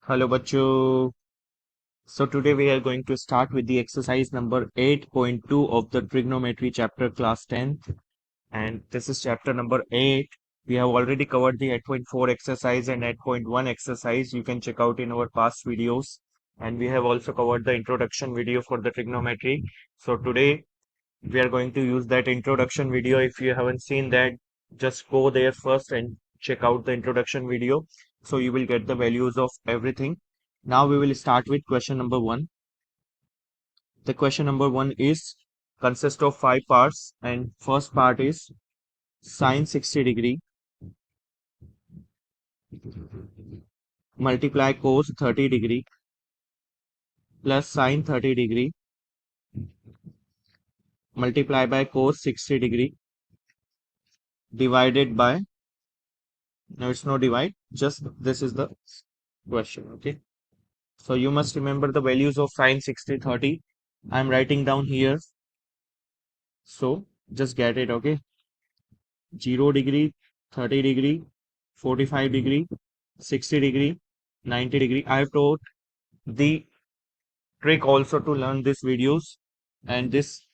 Hello, bachcho. So today we are going to start with the exercise number 8.2 of the trigonometry chapter class 10th. And this is chapter number 8. We have already covered the 8.4 exercise and 8.1 exercise. You can check out in our past videos. And we have also covered the introduction video for the trigonometry. So today we are going to use that introduction video. If you haven't seen that, just go there first and check out the introduction video. So you will get the values of everything. Now we will start with question number 1. The question number 1 is consists of 5 parts, and first part is sine 60 degree multiply cos 30 degree plus sine 30 degree multiply by cos 60 degree divided by, no, it's no divide, just this is the question. Okay, so you must remember the values of sine 60 30. I'm writing down here, so just get it. Okay, 0 degree, 30 degree, 45 degree, 60 degree, 90 degree. I have taught the trick also to learn these videos and this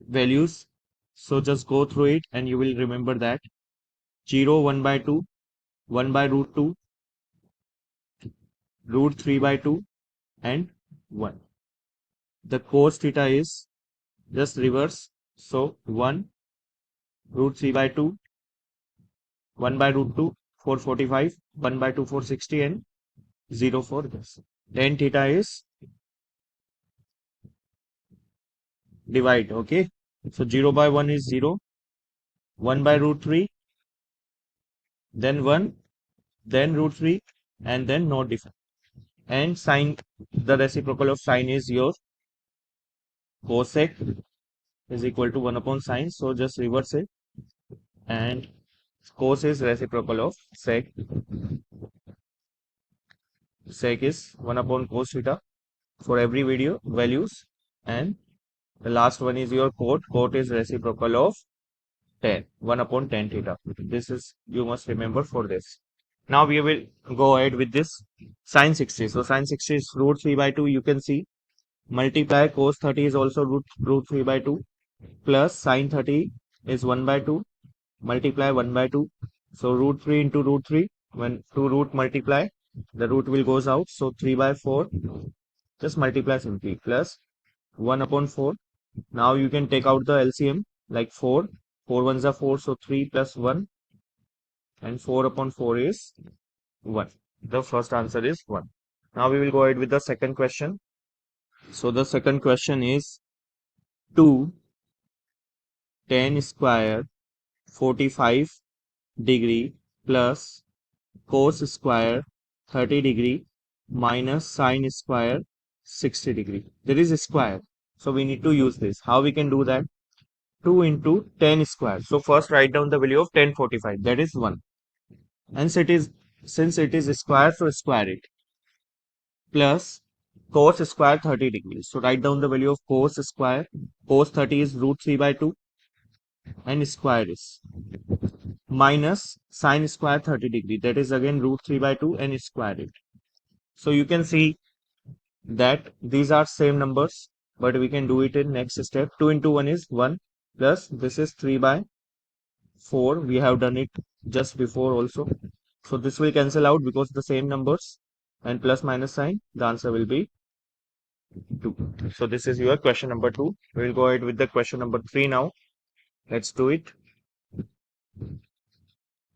values. So just go through it and you will remember that 0, 1 by 2, 1 by root 2, root 3 by 2, and 1. The cos theta is just reverse. So 1, root 3 by 2, 1 by root 2, 445, 1 by 2, 460, and 0 for this. Tan theta is divide. Okay, so 0 by 1 is 0, 1 by root 3, then 1, then root 3, and then no difference. And sine, the reciprocal of sine is your cosec is equal to 1 upon sine. So just reverse it, and cos is reciprocal of sec. Sec is 1 upon cos theta for every video values, and the last one is your cot. Cot is reciprocal of tan, 1 upon tan theta. This is, you must remember for this. Now we will go ahead with this sine 60. So sine 60 is root 3 by 2. You can see multiply cos 30 is also root 3 by 2 plus sine 30 is 1 by 2 multiply 1 by 2. So root 3 into root 3, when 2 root multiply, the root will goes out. So 3 by 4, just multiply simply, plus 1 upon 4. Now you can take out the LCM, like 4 ones are 4, so 3 plus 1, and 4 upon 4 is 1. The first answer is 1. Now we will go ahead with the second question. So the second question is 2 tan square 45 degree plus cos square 30 degree minus sine square 60 degree. There is a square, so we need to use this. How we can do that? 2 into tan square. So first write down the value of tan 45, that is 1. And since it is square, so square it, plus cos square 30 degrees. So write down the value of cos square. Cos 30 is root 3 by 2 and square is minus sine square 30 degree, that is again root 3 by 2 and square it. So you can see that these are same numbers, but we can do it in next step. 2 into 1 is 1 plus this is 3 by 4. We have done it just before also. So this will cancel out because the same numbers, and plus minus sign, the answer will be 2. So this is your question number 2. We will go ahead with the question number 3 now. Let's do it.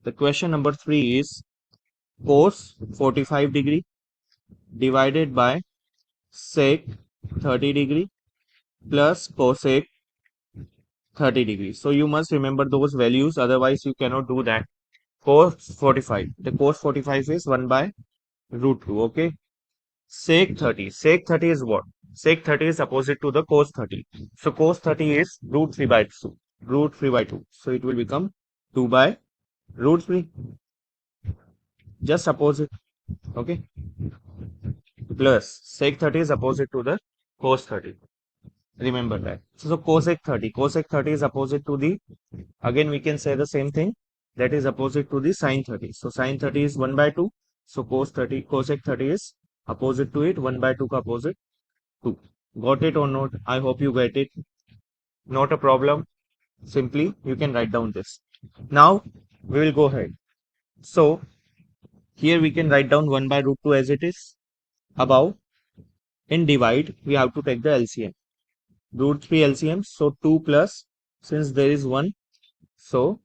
The question number 3 is cos 45 degree divided by sec 30 degree plus cosec 30 degree. So you must remember those values, otherwise you cannot do that. Cos 45. The cos 45 is 1 by root 2. Okay. Sec 30. Sec 30 is what? Sec 30 is opposite to the cos 30. So cos 30 is root 3 by 2. Root 3 by 2. So it will become 2 by root 3. Just opposite. Okay. Plus sec 30 is opposite to the cos 30. Remember that. So cosec 30. Cosec 30 is opposite to the, again we can say the same thing, that is opposite to the sine 30. So sine 30 is 1 by 2 So cosec 30 is opposite to it, 1 by 2 का opposite 2. Got it or not? I hope you get it. Not a problem. Simply you can write down this. Now we will go ahead. So here we can write down 1 by root 2 as it is. Above, in divide, we have to take the LCM. Root 3 LCM. So 2 plus, since there is 1, so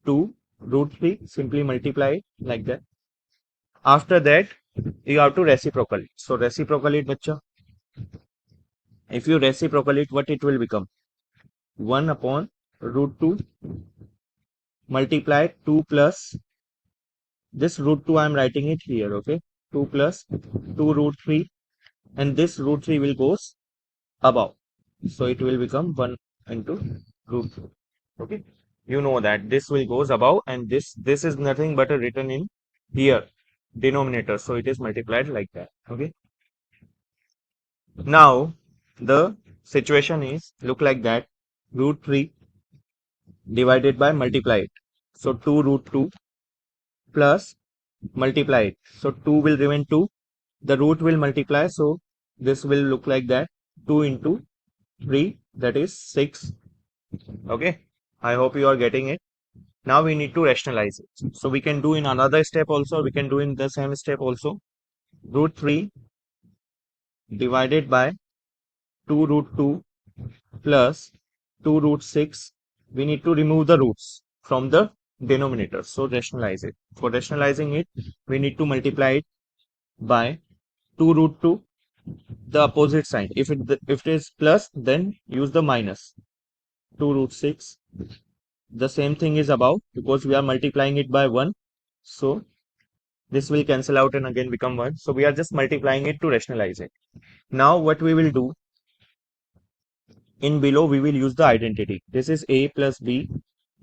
2 root 3, simply multiply it like that. After that, you have to reciprocal it. So reciprocal it, bacha. If you reciprocal it, what it will become? 1 upon root 2 multiply 2 plus this root 2, I am writing it here, okay? 2 plus 2 root 3, and this root 3 will goes above. So it will become 1 into root 2, okay? You know that this will goes above, and this is nothing but a written in here denominator, so it is multiplied like that, okay? Now the situation is look like that. Root 3 divided by multiply it, so 2 root 2 plus multiply it, so 2 will remain 2, the root will multiply, so this will look like that. 2 into 3, that is 6, okay? I hope you are getting it. Now we need to rationalize it, so we can do in another step also, we can do in the same step also. Root 3 divided by 2 root 2 plus 2 root 6, we need to remove the roots from the denominator, so rationalize it. For rationalizing it, we need to multiply it by 2 root 2, the opposite sign. If it is plus, then use the minus. 2 root 6, the same thing is above, because we are multiplying it by 1, so this will cancel out and again become 1, so we are just multiplying it to rationalize it. Now what we will do, in below we will use the identity. This is a plus b,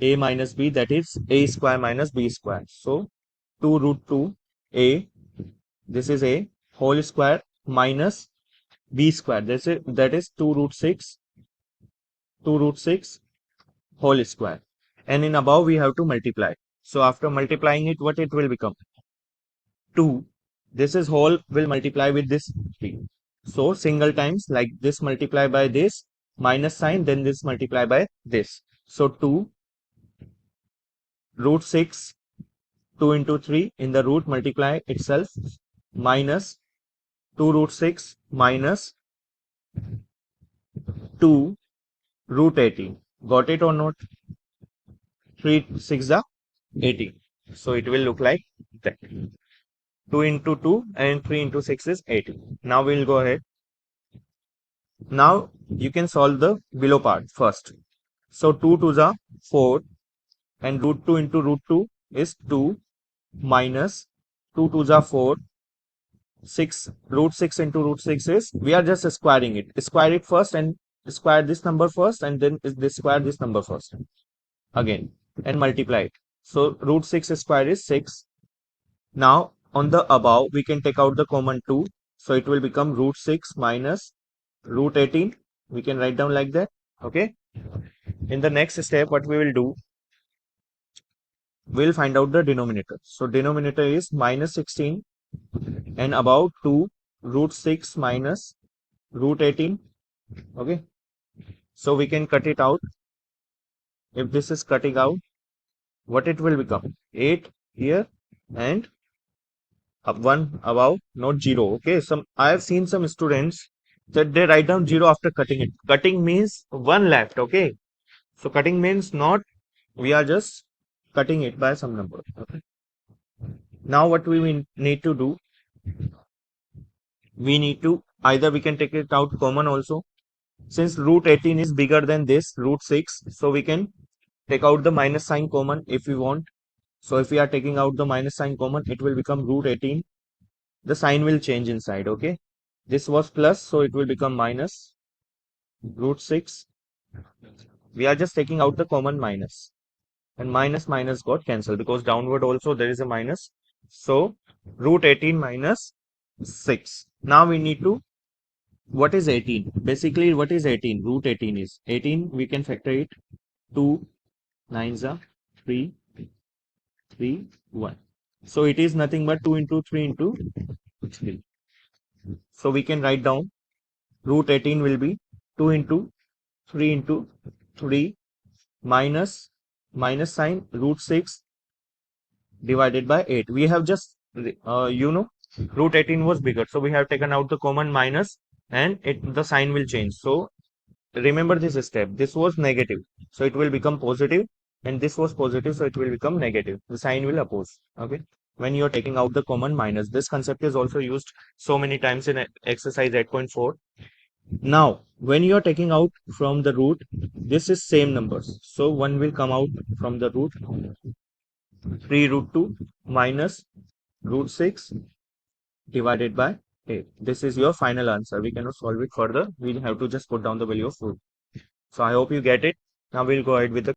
a minus b, that is a square minus b square. So 2 root 2 a, this is a whole square minus b square, that is 2 root 6 whole square, and in above we have to multiply. So after multiplying it, what it will become? 2, this is whole will multiply with this 3, so single times, like this multiply by this minus sign, then this multiply by this, so 2 root 6, 2 into 3 in the root multiply itself, minus 2 root 6 minus 2 root 18. Got it or not? 3 6 are 18, so it will look like that. 2 into 2 and 3 into 6 is 18. Now we'll go ahead. Now you can solve the below part first. So 2 2s are 4, and root 2 into root 2 is 2, minus 2 2s are 4, 6, root 6 into root 6 is, we are just squaring it. Square it first and square this number first, and then this square this number first again and multiply it. So root 6 square is 6. Now on the above we can take out the common 2, so it will become root 6 minus root 18. We can write down like that, okay? In the next step, what we will do, we'll find out the denominator. So denominator is minus 16 and above 2 root 6 minus root 18, okay? So we can cut it out. If this is cutting out, what it will become? 8 here and up 1 above, not 0, okay? I have seen some students that they write down 0 after cutting it. Cutting means 1 left, okay? So cutting means not, we are just cutting it by some number, okay? Now what we need to do, we need to, either we can take it out common also, since root 18 is bigger than this root 6, so we can take out the minus sign common if we want. So if we are taking out the minus sign common, it will become root 18, the sign will change inside, okay? This was plus, so it will become minus root 6. We are just taking out the common minus, and minus minus got cancelled, because downward also there is a minus, so root 18 minus 6. Now we need to, what is 18? Basically what is 18? Root 18 is 18, we can factor it. 2 9s are 3 3 1. So it is nothing but 2 into 3 into 3. So we can write down root 18 will be 2 into 3 into 3 minus sign root 6 divided by 8. We have just, root 18 was bigger. So we have taken out the common minus and the sign will change. So remember this step. This was negative. So it will become positive, and this was positive. So it will become negative. The sign will oppose. Okay. When you are taking out the common minus, this concept is also used so many times in exercise 8.4. Now, when you are taking out from the root, this is same numbers. So one will come out from the root, 3 root 2 minus root 6 divided by 8. This is your final answer. We cannot solve it further. We have to just put down the value of root. So I hope you get it. Now we'll go ahead with the